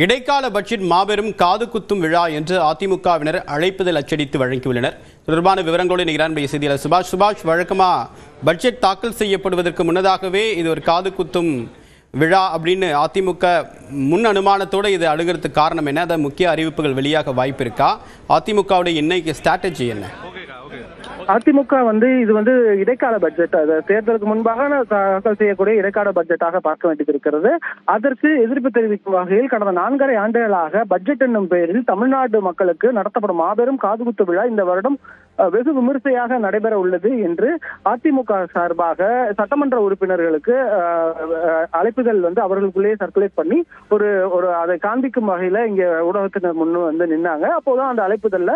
இடைக்கால பட்ஜெட் மாபெரும் காது குத்தும் விழா என்று அதிமுகவினர் அழைப்புதல் அச்சடித்து வழங்கியுள்ளனர். தொடர்பான விவரங்களோடு நிகரானுடைய செய்தியாளர் சுபாஷ் வழக்கமா பட்ஜெட் தாக்கல் செய்யப்படுவதற்கு முன்னதாகவே இது ஒரு காது குத்தும் விழா அப்படின்னு அதிமுக முன் அனுமானத்தோடு இது அணுகிறதுக்கு காரணம் என்ன? அதை முக்கிய அறிவிப்புகள் வெளியாக வாய்ப்பு இருக்கா? அதிமுகவுடைய இன்னைக்கு ஸ்ட்ராட்டஜி என்ன? அதிமுக இது இடைக்கால பட்ஜெட், தேர்தலுக்கு முன்பாக தாக்கல் செய்யக்கூடிய இடைக்கால பட்ஜெட்டாக பார்க்க வேண்டியது இருக்கிறது. அதற்கு எதிர்ப்பு தெரிவிக்கும் வகையில் கடந்த 4.5 ஆண்டுகளாக பட்ஜெட் என்னும் பெயரில் தமிழ்நாடு மக்களுக்கு நடத்தப்படும் மாபெரும் காதுகுத்து விழா இந்த வருடம் வெகு விமர்சையாக நடைபெற உள்ளது என்று அதிமுக சார்பாக சட்டமன்ற உறுப்பினர்களுக்கு அழைப்புதல் அவர்களுக்குள்ளேயே சர்க்குலேட் பண்ணி ஒரு அதை காண்பிக்கும் வகையில இங்க ஊடகத்தினர் முன்னு நின்னாங்க. அப்போதான் அந்த அழைப்புதல்ல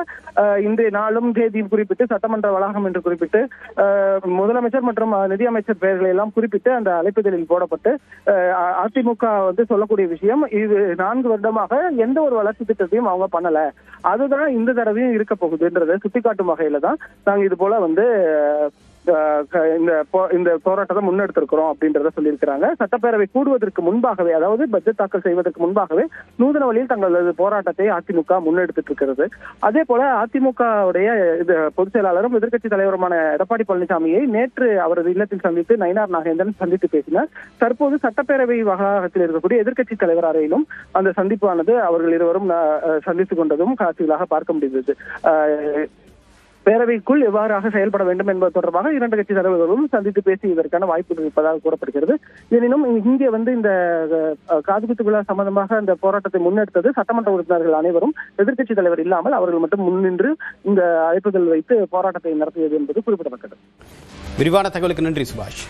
இன்றைய நாளும் தேதியும் குறிப்பிட்டு சட்டமன்ற வளாகம் என்று குறிப்பிட்டு முதலமைச்சர் மற்றும் நிதியமைச்சர் பெயர்களை எல்லாம் குறிப்பிட்டு அந்த அழைப்புதலில் போடப்பட்டு அதிமுக சொல்லக்கூடிய விஷயம், இது 4 வருடமாக எந்த ஒரு வளர்ச்சி திட்டத்தையும் அவங்க பண்ணல, அதுதான் இந்த தடவையும் இருக்க போகுதுன்றதை சுட்டிக்காட்டும் வகையில தான் நாங்க இது போல இந்த போராட்டத்தை முன்னெடுத்திருக்கிறோம் அப்படின்றத சொல்லியிருக்கிறாங்க. சட்டப்பேரவை கூடுவதற்கு முன்பாகவே, அதாவது பட்ஜெட் தாக்கல் செய்வதற்கு முன்பாகவே நூதன வழியில் தங்களது போராட்டத்தை அதிமுக முன்னெடுத்துட்டு இருக்கிறது. அதே போல அதிமுகவுடைய பொதுச் செயலாளரும் எதிர்க்கட்சி தலைவருமான எடப்பாடி பழனிசாமியை நேற்று அவரது இல்லத்தில் சந்தித்து நயினார் நாகேந்திரன் சந்தித்து பேசினார். தற்போது சட்டப்பேரவை வளாகத்தில் இருக்கக்கூடிய எதிர்க்கட்சி தலைவர் அறையிலும் அந்த சந்திப்பானது அவர்கள் இருவரும் சந்தித்துக் கொண்டதும் காட்சிகளாக பார்க்க முடிந்தது. பேரவைக்குள் எவ்வாறாக செயல்பட வேண்டும் என்பது தொடர்பாக 2 கட்சி தலைவர்களும் சந்தித்து பேசி இதற்கான வாய்ப்புகள் இருப்பதாக கூறப்படுகிறது. எனினும் இங்கே இந்த காதுகுத்து விழா சம்பந்தமாக அந்த போராட்டத்தை முன்னெடுத்தது சட்டமன்ற உறுப்பினர்கள் அனைவரும், எதிர்க்கட்சி தலைவர் இல்லாமல் அவர்கள் மட்டும் முன்னின்று இந்த அழைப்புதல் வைத்து போராட்டத்தை நடத்தியது என்பது குறிப்பிடத்தக்கது. விரிவான தகவலுக்கு நன்றி சுபாஷ்.